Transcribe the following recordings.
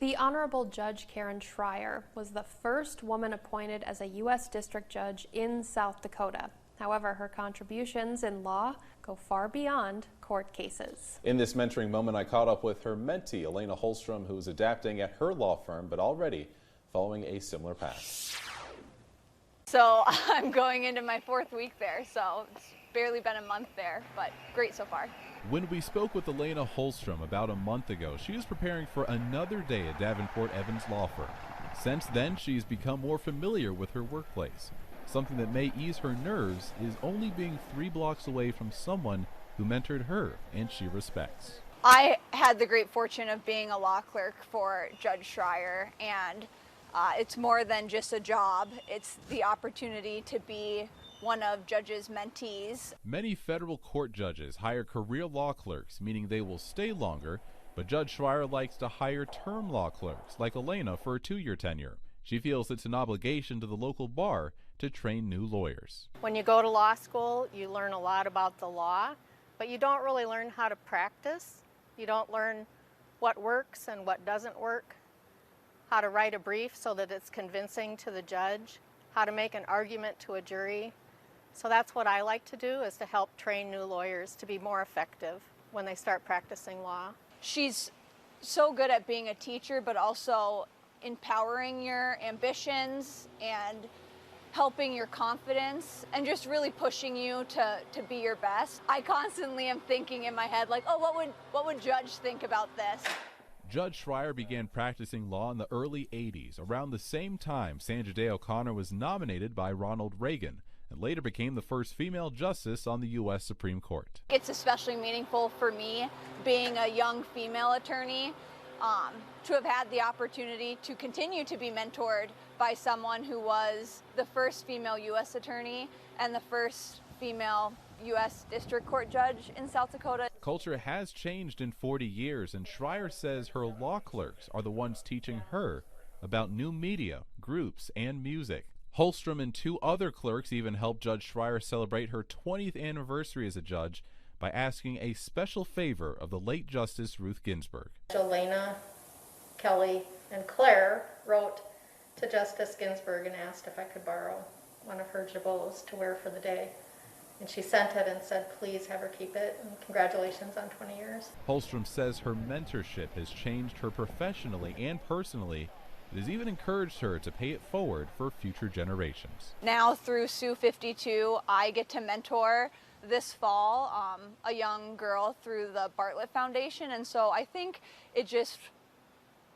The Honorable Judge Karen Schreier was the first woman appointed as a U.S. District Judge in South Dakota. However, her contributions in law go far beyond court cases. In this mentoring moment, I caught up with her mentee, Elena Holstrom, who is adapting at her law firm, but already following a similar path. So I'm going into my 4th week there, so it's barely been a month there, but great so far. When we spoke with Elena Holstrom about a month ago, she was preparing for another day at Davenport Evans Law Firm. Since then, she's become more familiar with her workplace. Something that may ease her nerves is only being 3 blocks away from someone who mentored her and she respects. I had the great fortune of being a law clerk for Judge Schreier, and it's more than just a job. It's the opportunity to be one of Judge's mentees. Many federal court judges hire career law clerks, meaning they will stay longer, but Judge Schreier likes to hire term law clerks, like Elena, for a 2-year tenure. She feels it's an obligation to the local bar to train new lawyers. When you go to law school, you learn a lot about the law, but you don't really learn how to practice. You don't learn what works and what doesn't work, how to write a brief so that it's convincing to the judge, how to make an argument to a jury. So that's what I like to do, is to help train new lawyers to be more effective when they start practicing law. She's so good at being a teacher, but also empowering your ambitions and helping your confidence and just really pushing you to be your best. I constantly am thinking in my head, like, oh, what would Judge think about this? Judge Schreier began practicing law in the early 80s, around the same time Sandra Day O'Connor was nominated by Ronald Reagan, and later became the first female justice on the U.S. Supreme Court. It's especially meaningful for me, being a young female attorney, to have had the opportunity to continue to be mentored by someone who was the first female U.S. attorney and the first female U.S. District Court judge in South Dakota. Culture has changed in 40 years, and Schreier says her law clerks are the ones teaching her about new media, groups, and music. Holstrom and 2 other clerks even helped Judge Schreier celebrate her 20th anniversary as a judge by asking a special favor of the late Justice Ruth Ginsburg. Elena, Kelly, and Claire wrote to Justice Ginsburg and asked if I could borrow one of her jabots to wear for the day. And she sent it and said, please have her keep it, and congratulations on 20 years. Holstrom says her mentorship has changed her professionally and personally. It has even encouraged her to pay it forward for future generations. Now through Sue 52, I get to mentor this fall a young girl through the Bartlett Foundation, and so I think it just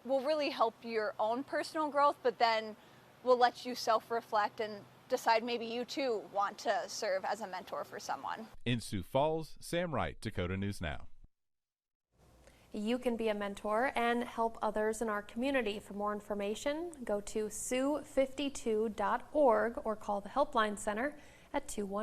will really help your own personal growth, but then will let you self-reflect and decide maybe you too want to serve as a mentor for someone. In Sioux Falls, Sam Wright, Dakota News Now. You can be a mentor and help others in our community. For more information, go to sioux52.org or call the Helpline Center at 211.